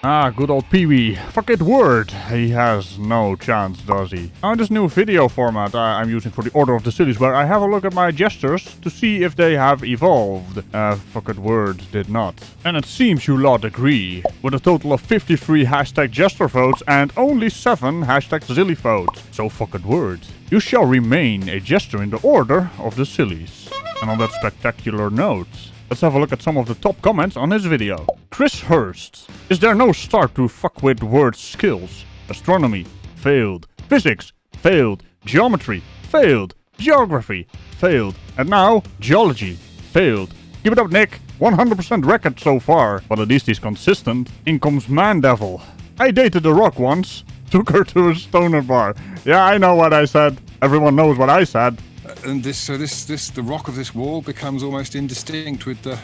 Ah, good old Pee-wee. Fuck it, word. He has no chance, does he? Now in this new video format I'm using for the Order of the Sillies, where I have a look at my gestures to see if they have evolved. Fuck it, word did not. And it seems you lot agree, with a total of 53 hashtag gesture votes and only 7 hashtag silly votes. So fuck it, word. You shall remain a jester in the Order of the Sillies. And on that spectacular note, let's have a look at some of the top comments on this video. Chris Hurst. Is there no start to fuckwit word skills? Astronomy. Failed. Physics. Failed. Geometry. Failed. Geography. Failed. And now, geology. Failed. Keep it up, Nick. 100% record so far. But at least he's consistent. In comes Man Devil. I dated a rock once. Took her to a stoner bar. Yeah, I know what I said. Everyone knows what I said. And the rock of this wall becomes almost indistinct with the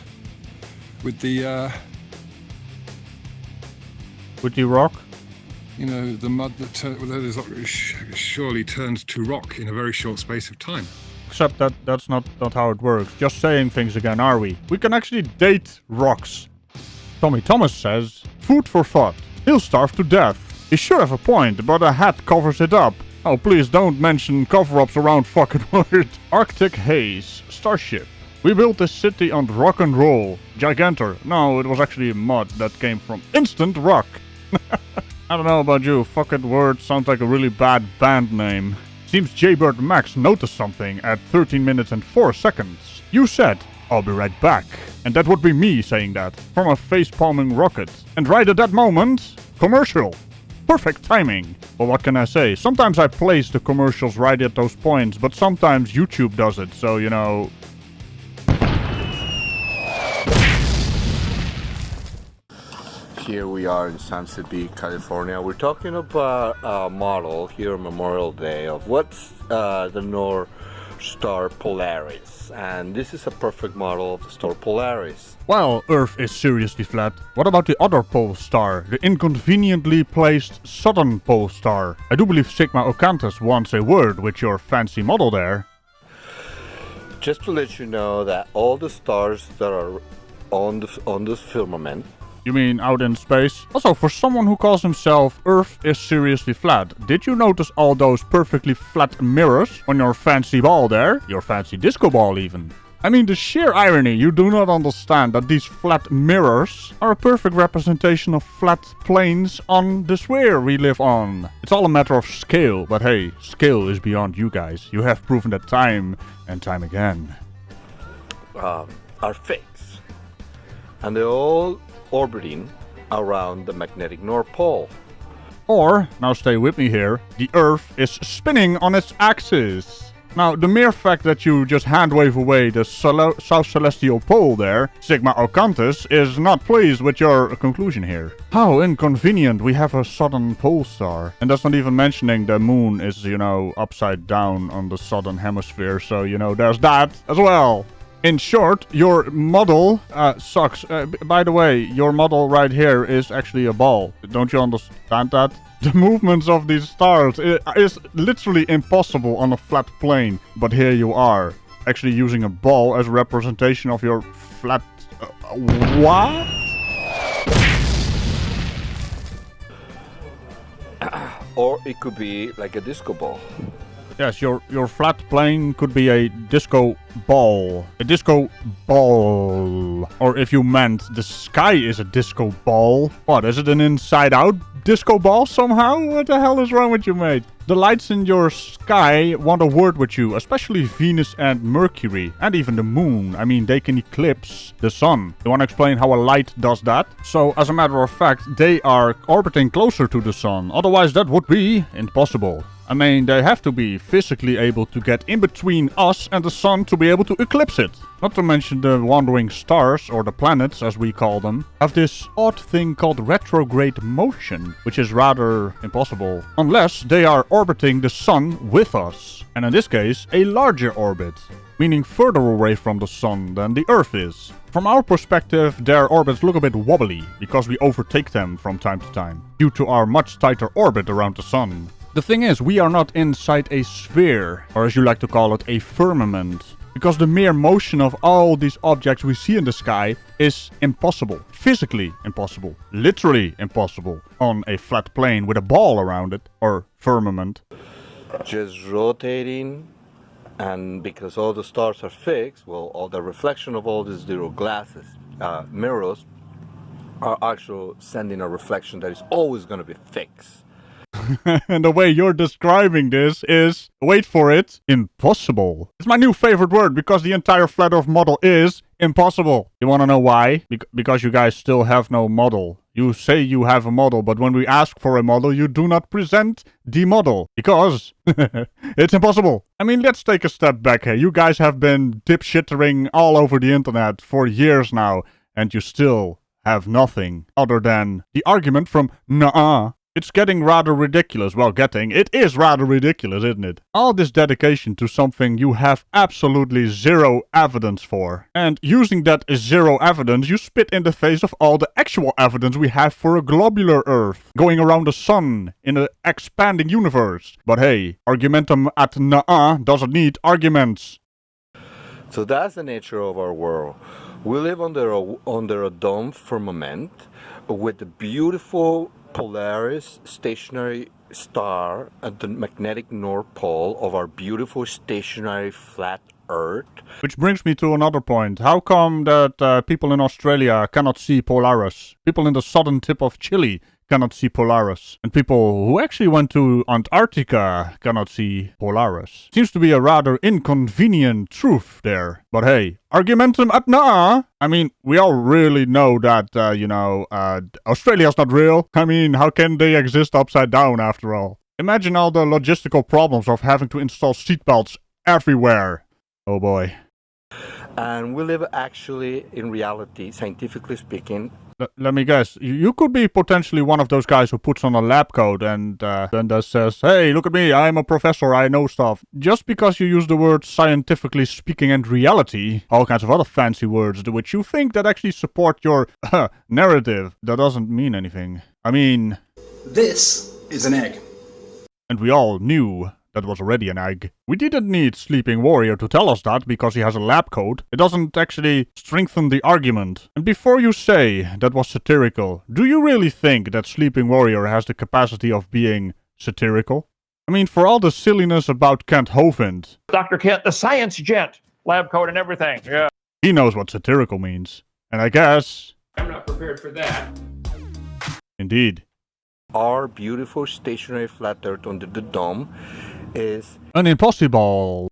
rock? You know, the mud that surely turns to rock in a very short space of time. Except that's not how it works. Just saying things again, are we? We can actually date rocks. Tommy Thomas says, food for thought. He'll starve to death. He should have a point, but a hat covers it up. Oh, please don't mention cover-ups around fucking word. Arctic Haze. Starship. We built this city on rock and roll. Gigantor. No, it was actually a mod that came from Instant Rock. I don't know about you, fuck it word sounds like a really bad band name. Seems Jaybird Max noticed something at 13 minutes and 4 seconds. You said, I'll be right back. And that would be me saying that, from a facepalming rocket. And right at that moment, commercial. Perfect timing. Well, what can I say? Sometimes I place the commercials right at those points, but sometimes YouTube does it, so you know. Here we are in Sunset Beach, California. We're talking about a model here on Memorial Day of what's the North Star Polaris. And this is a perfect model of the star Polaris. Well, Earth is seriously flat. What about the other pole star? The inconveniently placed southern pole star. I do believe Sigma Ochanthus wants a word with your fancy model there. Just to let you know that all the stars that are on this firmament. You mean out in space? Also, for someone who calls himself Earth is seriously flat, did you notice all those perfectly flat mirrors on your fancy ball there? Your fancy disco ball even. I mean, the sheer irony, you do not understand that these flat mirrors are a perfect representation of flat planes on the sphere we live on. It's all a matter of scale, but hey, scale is beyond you guys. You have proven that time and time again. Are fakes. And they're all orbiting around the magnetic North Pole. Or, now stay with me here, the Earth is spinning on its axis. Now, the mere fact that you just hand-wave away the South Celestial Pole there, Sigma Ochanthus, is not pleased with your conclusion here. How inconvenient, we have a southern pole star. And that's not even mentioning the moon is, you know, upside down on the southern hemisphere, so, you know, there's that as well. In short, your model sucks. By the way, your model right here is actually a ball. Don't you understand that? The movements of these stars is literally impossible on a flat plane. But here you are, actually using a ball as a representation of your flat... what? Or it could be like a disco ball. Yes, your flat plane could be a disco ball. A disco ball. Or if you meant the sky is a disco ball. What, is it an inside-out disco ball somehow? What the hell is wrong with you, mate? The lights in your sky want a word with you, especially Venus and Mercury. And even the moon. I mean, they can eclipse the sun. You want to explain how a light does that? So, as a matter of fact, they are orbiting closer to the sun. Otherwise, that would be impossible. I mean, they have to be physically able to get in between us and the sun to be able to eclipse it. Not to mention the wandering stars, or the planets as we call them, have this odd thing called retrograde motion, which is rather impossible. Unless they are orbiting the sun with us. And in this case, a larger orbit. Meaning further away from the sun than the Earth is. From our perspective, their orbits look a bit wobbly, because we overtake them from time to time, due to our much tighter orbit around the sun. The thing is, we are not inside a sphere, or as you like to call it, a firmament. Because the mere motion of all these objects we see in the sky is impossible. Physically impossible. Literally impossible on a flat plane with a ball around it, or firmament. Just rotating, and because all the stars are fixed, well, all the reflection of all these little glasses, mirrors, are actually sending a reflection that is always going to be fixed. And the way you're describing this is, wait for it, impossible. It's my new favorite word because the entire flat Earth model is impossible. You wanna know why? Because you guys still have no model. You say you have a model, but when we ask for a model, you do not present the model. Because it's impossible. I mean, let's take a step back here. You guys have been dipshittering all over the internet for years now, and you still have nothing other than the argument from nuh-uh. It's getting rather ridiculous. Well, it is rather ridiculous, isn't it? All this dedication to something you have absolutely zero evidence for. And using that zero evidence, you spit in the face of all the actual evidence we have for a globular Earth, going around the sun in an expanding universe. But hey, argumentum ad nuh-uh doesn't need arguments. So that's the nature of our world. We live under a dome firmament with the beautiful Polaris stationary star at the magnetic North Pole of our beautiful stationary flat Earth. Which brings me to another point. How come that people in Australia cannot see Polaris? People in the southern tip of Chile cannot see Polaris. And people who actually went to Antarctica cannot see Polaris. Seems to be a rather inconvenient truth there. But hey, argumentum ad nuh-uh. I mean, we all really know that, Australia's not real. I mean, how can they exist upside down after all? Imagine all the logistical problems of having to install seatbelts everywhere. Oh boy. And we live actually, in reality, scientifically speaking. Let me guess. You could be potentially one of those guys who puts on a lab coat and then says, hey, look at me, I'm a professor, I know stuff. Just because you use the word scientifically speaking and reality, all kinds of other fancy words which you think that actually support your narrative, that doesn't mean anything. I mean... This is an egg. And we all knew that was already an egg. We didn't need Sleeping Warrior to tell us that because he has a lab coat. It doesn't actually strengthen the argument. And before you say that was satirical, do you really think that Sleeping Warrior has the capacity of being satirical? I mean, for all the silliness about Kent Hovind. Dr. Kent, the science gent, lab coat and everything, yeah. He knows what satirical means. And I guess... I'm not prepared for that. Indeed. Our beautiful stationary flat Earth under the dome is an impossible.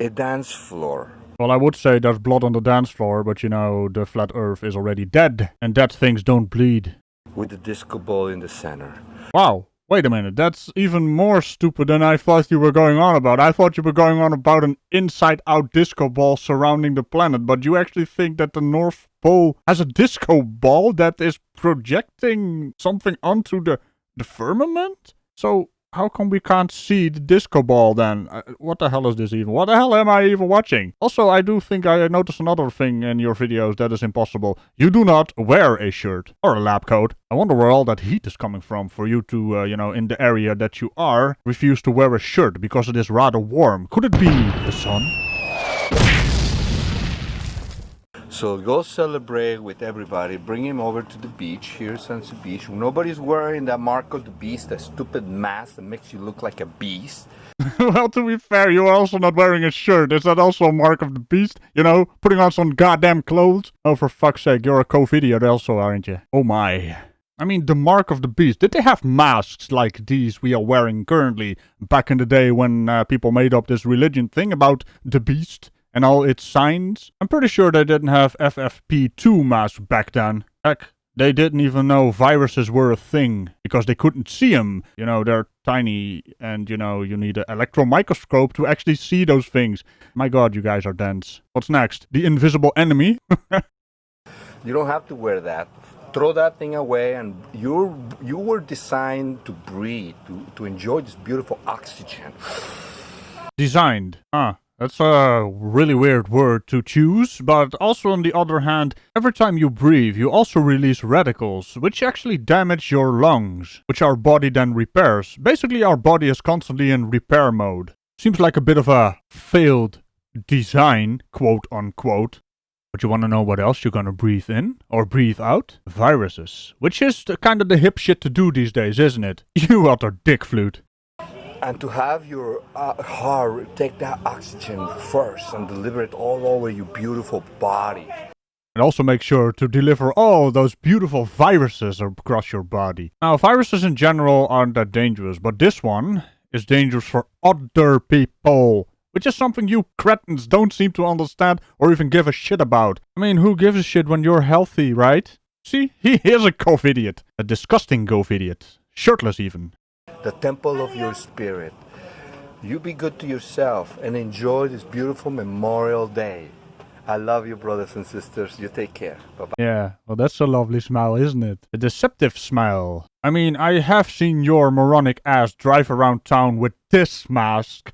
A dance floor. Well, I would say there's blood on the dance floor, but you know, the flat Earth is already dead, and dead things don't bleed. With the disco ball in the center. Wow, wait a minute, that's even more stupid than I thought you were going on about. I thought you were going on about an inside-out disco ball surrounding the planet, but you actually think that the North Pole has a disco ball that is projecting something onto the firmament? So... how come we can't see the disco ball then? What the hell is this even? What the hell am I even watching? Also, I do think I noticed another thing in your videos that is impossible. You do not wear a shirt or a lab coat. I wonder where all that heat is coming from for you to, in the area that you are, refuse to wear a shirt because it is rather warm. Could it be the sun? So go celebrate with everybody. Bring him over to the beach. Here's Sunset Beach. Nobody's wearing that mark of the beast, that stupid mask that makes you look like a beast. Well, to be fair, you're also not wearing a shirt. Is that also a mark of the beast? You know, putting on some goddamn clothes? Oh, for fuck's sake, you're a covidiot also, aren't you? Oh my. I mean, the mark of the beast. Did they have masks like these we are wearing currently back in the day when people made up this religion thing about the beast? And all its signs? I'm pretty sure they didn't have FFP2 masks back then. Heck, they didn't even know viruses were a thing, because they couldn't see them. You know, they're tiny, and you need an electron microscope to actually see those things. My god, you guys are dense. What's next? The invisible enemy? You don't have to wear that. Throw that thing away, and you were designed to breathe, to enjoy this beautiful oxygen. Designed? That's a really weird word to choose, but also on the other hand, every time you breathe, you also release radicals, which actually damage your lungs, which our body then repairs. Basically, our body is constantly in repair mode. Seems like a bit of a failed design, quote unquote. But you want to know what else you're gonna breathe in or breathe out? Viruses. Which is kind of the hip shit to do these days, isn't it? You utter dick flute. And to have your heart take that oxygen first and deliver it all over your beautiful body. And also make sure to deliver all those beautiful viruses across your body. Now, viruses in general aren't that dangerous, but this one is dangerous for other people. Which is something you cretins don't seem to understand or even give a shit about. I mean, who gives a shit when you're healthy, right? See, he is a covidiot. A disgusting covidiot. Shirtless even. The temple of your spirit. You be good to yourself and enjoy this beautiful Memorial Day. I love you, brothers and sisters. You take care. Bye-bye. Yeah, well that's a lovely smile, isn't it? A deceptive smile. I mean, I have seen your moronic ass drive around town with this mask.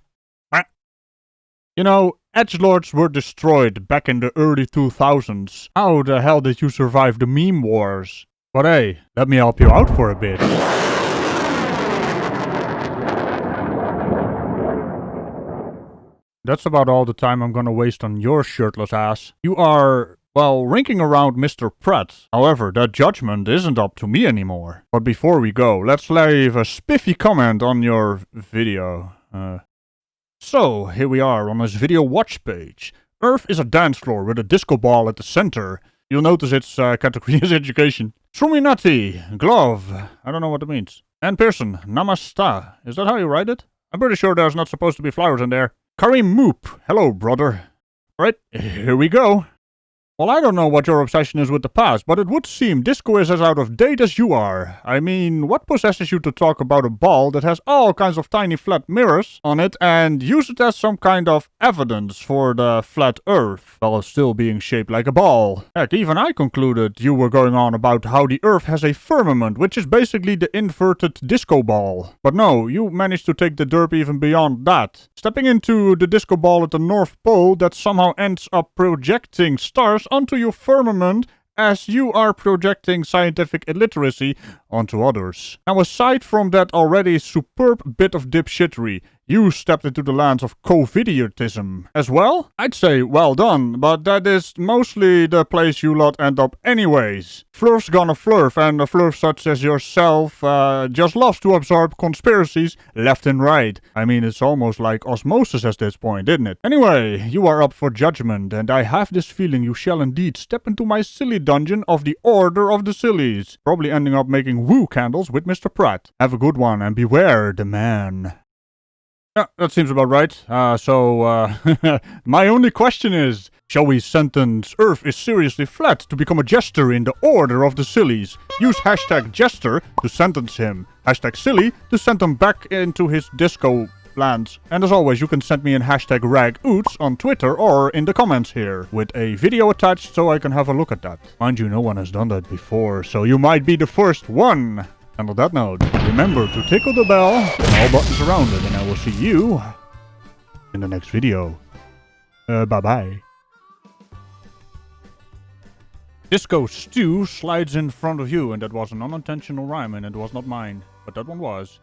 You know, edgelords were destroyed back in the early 2000s. How the hell did you survive the meme wars? But hey, let me help you out for a bit. That's about all the time I'm gonna waste on your shirtless ass. You are, well, rinking around Mr. Pratt. However, that judgment isn't up to me anymore. But before we go, let's leave a spiffy comment on your video. So, here we are on this video watch page. Earth is a dance floor with a disco ball at the center. You'll notice its category is education. Struminati, glove, I don't know what it means. And Pearson, namasta, is that how you write it? I'm pretty sure there's not supposed to be flowers in there. Karim Moop, hello brother. Alright, here we go. Well, I don't know what your obsession is with the past, but it would seem disco is as out of date as you are. I mean, what possesses you to talk about a ball that has all kinds of tiny flat mirrors on it and use it as some kind of evidence for the flat earth, while still being shaped like a ball? Heck, even I concluded you were going on about how the earth has a firmament, which is basically the inverted disco ball. But no, you managed to take the derp even beyond that. Stepping into the disco ball at the North Pole that somehow ends up projecting stars onto your firmament as you are projecting scientific illiteracy onto others. Now, aside from that already superb bit of dipshittery, you stepped into the lands of covidiotism as well? I'd say well done, but that is mostly the place you lot end up anyways. Flurf's gonna flurf, and a flurf such as yourself just loves to absorb conspiracies left and right. I mean, it's almost like osmosis at this point, isn't it? Anyway, you are up for judgment, and I have this feeling you shall indeed step into my silly dungeon of the Order of the Sillies, probably ending up making woo candles with Mr. Pratt. Have a good one, and beware the man. Yeah, that seems about right. My only question is, shall we sentence Earth is seriously flat to become a jester in the Order of the Sillies? Use hashtag jester to sentence him. Hashtag silly to send him back into his disco lands. And as always, you can send me in hashtag ragoots on Twitter or in the comments here, with a video attached so I can have a look at that. Mind you, no one has done that before, so you might be the first one. And on that note, remember to tickle the bell and all buttons around it, and I will see you in the next video. Bye-bye. Disco Stew slides in front of you, and that was an unintentional rhyme, and it was not mine, but that one was.